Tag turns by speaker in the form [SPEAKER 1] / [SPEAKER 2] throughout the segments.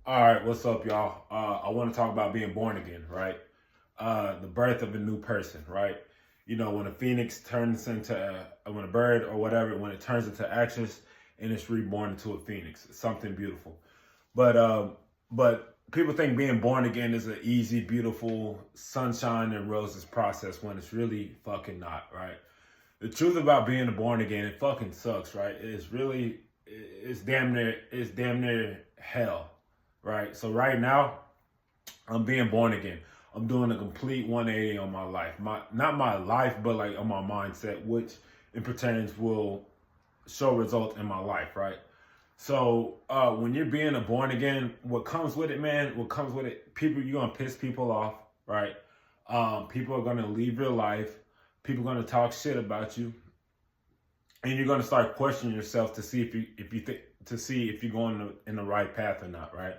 [SPEAKER 1] All right, what's up, y'all? I want to talk about being born again, right? The birth of a new person, right? You know, when a phoenix turns into when a bird or whatever, when it turns into ashes and it's reborn into a phoenix, it's something beautiful. But people think being born again is an easy, beautiful, sunshine and roses process when it's really fucking not, right? The truth about being born again, it fucking sucks, right? It's damn near hell, right? So right now, I'm being born again. I'm doing a complete 180 on my life. Not my life, but like on my mindset, which in pertains will show results in my life, right? So when you're being a born again, what comes with it, man? What comes with it? You're gonna piss people off, right? People are gonna leave your life. People are gonna talk shit about you, and you're gonna start questioning yourself to see if you're going in the right path or not, right?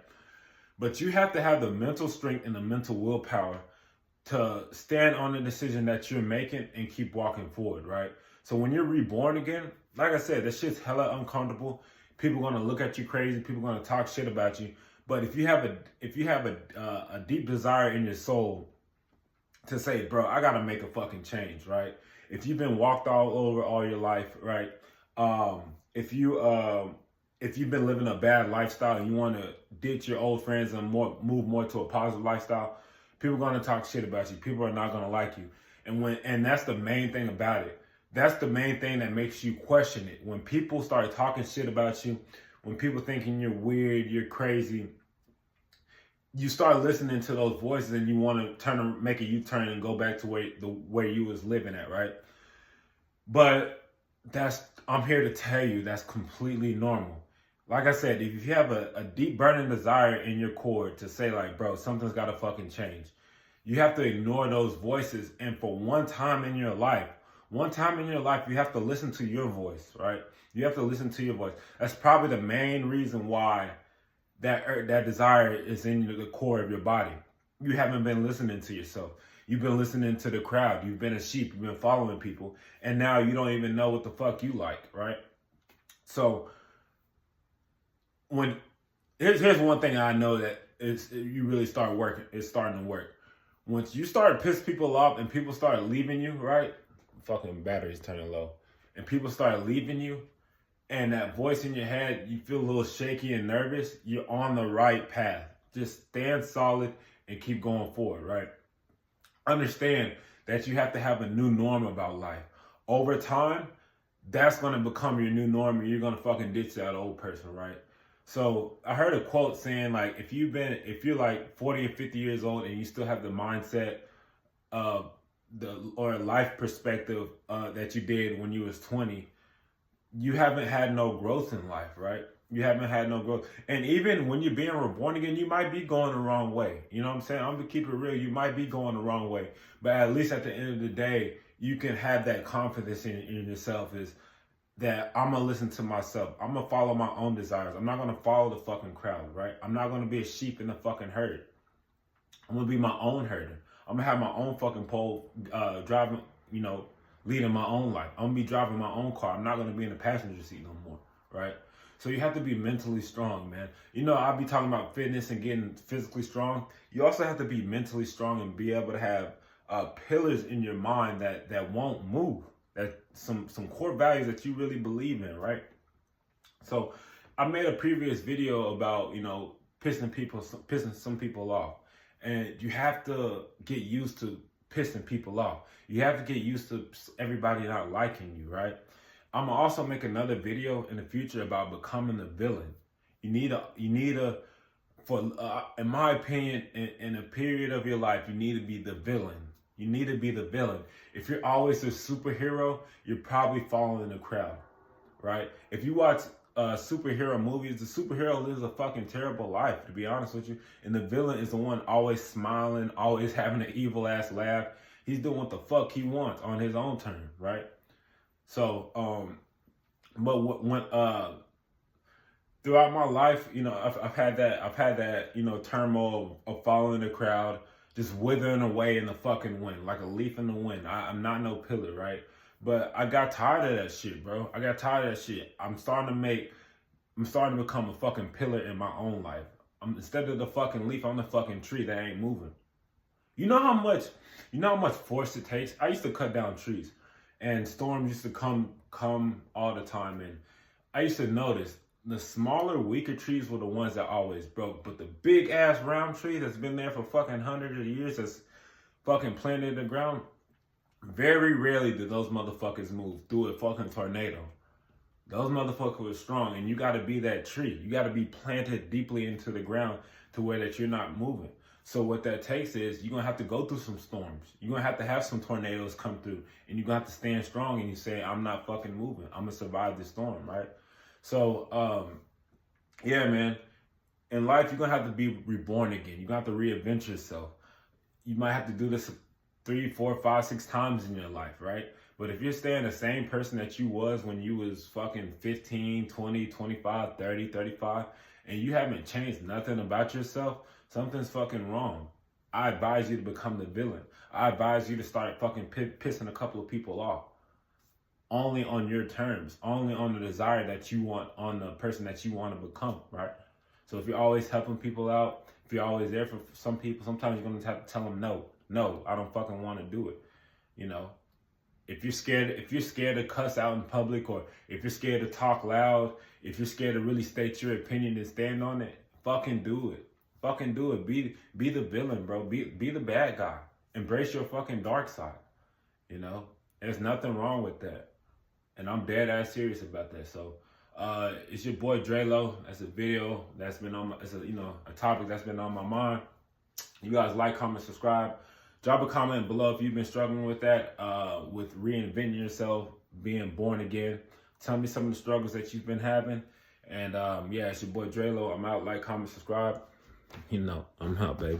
[SPEAKER 1] But you have to have the mental strength and the mental willpower to stand on the decision that you're making and keep walking forward, right? So when you're reborn again, like I said, this shit's hella uncomfortable. People are gonna look at you crazy. People are gonna talk shit about you. But if you have a deep desire in your soul to say, bro, I gotta make a fucking change, right? If you've been walked all over all your life, right? Um, if you if you've been living a bad lifestyle and you want to ditch your old friends and move more to a positive lifestyle, people are gonna talk shit about you. People are not gonna like you. And that's the main thing about it. That's the main thing that makes you question it. When people start talking shit about you, when people thinking you're weird, you're crazy, you start listening to those voices and you want to make a U-turn and go back to where you was living at, right? But I'm here to tell you that's completely normal. Like I said, if you have a deep burning desire in your core to say like, bro, something's got to fucking change, you have to ignore those voices. And for one time in your life, you have to listen to your voice, right? You have to listen to your voice. That's probably the main reason why that desire is in the core of your body. You haven't been listening to yourself. You've been listening to the crowd. You've been a sheep. You've been following people. And now you don't even know what the fuck you like, right? So when here's one thing I know that you really start working. It's starting to work. Once you start to piss people off and people start leaving you, right? Fucking battery's turning low. And people start leaving you, and that voice in your head, you feel a little shaky and nervous, you're on the right path. Just stand solid and keep going forward, right? Understand that you have to have a new norm about life. Over time, that's going to become your new norm and you're going to fucking ditch that old person, right? So I heard a quote saying like, if you're like 40 or 50 years old and you still have the mindset of or life perspective that you did when you was 20, you haven't had no growth in life, right? You haven't had no growth. And even when you're being reborn again, you might be going the wrong way. You know what I'm saying? I'm going to keep it real. You might be going the wrong way. But at least at the end of the day, you can have that confidence in yourself is that I'm going to listen to myself. I'm going to follow my own desires. I'm not going to follow the fucking crowd, right? I'm not going to be a sheep in the fucking herd. I'm going to be my own herder. I'm going to have my own fucking pole driving, leading my own life. I'm going to be driving my own car. I'm not going to be in the passenger seat no more, right? So you have to be mentally strong, man. I'll be talking about fitness and getting physically strong. You also have to be mentally strong and be able to have pillars in your mind that won't move. That some core values that you really believe in, right? So I made a previous video about, pissing some people off. And you have to get used to pissing people off. You have to get used to everybody not liking you, right? I'm gonna also make another video in the future about becoming the villain. In my opinion, in a period of your life, you need to be the villain. You need to be the villain. If you're always a superhero, you're probably following the crowd, right? If you watch superhero movies, the superhero lives a fucking terrible life, to be honest with you. And the villain is the one always smiling, always having an evil ass laugh. He's doing what the fuck he wants on his own terms, right? So, throughout my life, I've had that, turmoil of following the crowd, just withering away in the fucking wind, like a leaf in the wind. I'm not no pillar, right? But I got tired of that shit, bro. I got tired of that shit. I'm starting to become a fucking pillar in my own life. Instead of the fucking leaf, I'm the fucking tree that ain't moving. You know how much force it takes? I used to cut down trees, and storms used to come all the time, and I used to notice the smaller, weaker trees were the ones that always broke, but the big ass round tree that's been there for fucking hundreds of years, that's fucking planted in the ground, very rarely do those motherfuckers move through a fucking tornado. Those motherfuckers are strong, and you gotta be that tree. You gotta be planted deeply into the ground to where that you're not moving. So what that takes is you're gonna have to go through some storms. You're gonna have to have some tornadoes come through, and you're gonna have to stand strong and you say, I'm not fucking moving. I'm gonna survive this storm, right? So, yeah, man. In life, you're gonna have to be reborn again. You're gonna have to reinvent yourself. You might have to do this 3, 4, 5, 6 times in your life, right? But if you're staying the same person that you was when you was fucking 15, 20, 25, 30, 35, and you haven't changed nothing about yourself, something's fucking wrong. I advise you to become the villain. I advise you to start fucking pissing a couple of people off. Only on your terms. Only on the desire that you want, on the person that you want to become, right? So if you're always helping people out, if you're always there for some people, sometimes you're going to have to tell them, no, I don't fucking want to do it. You know, if you're scared to cuss out in public, or if you're scared to talk loud, if you're scared to really state your opinion and stand on it, fucking do it. Fucking do it. Be the villain, bro. Be the bad guy. Embrace your fucking dark side. You know, there's nothing wrong with that. And I'm dead ass serious about that. So, it's your boy Drelo. That's a video that's been on it's a topic that's been on my mind. You guys like, comment, subscribe. Drop a comment below if you've been struggling with that, with reinventing yourself, being born again. Tell me some of the struggles that you've been having. And yeah, it's your boy Drelo. I'm out. Like, comment, subscribe. I'm out, baby.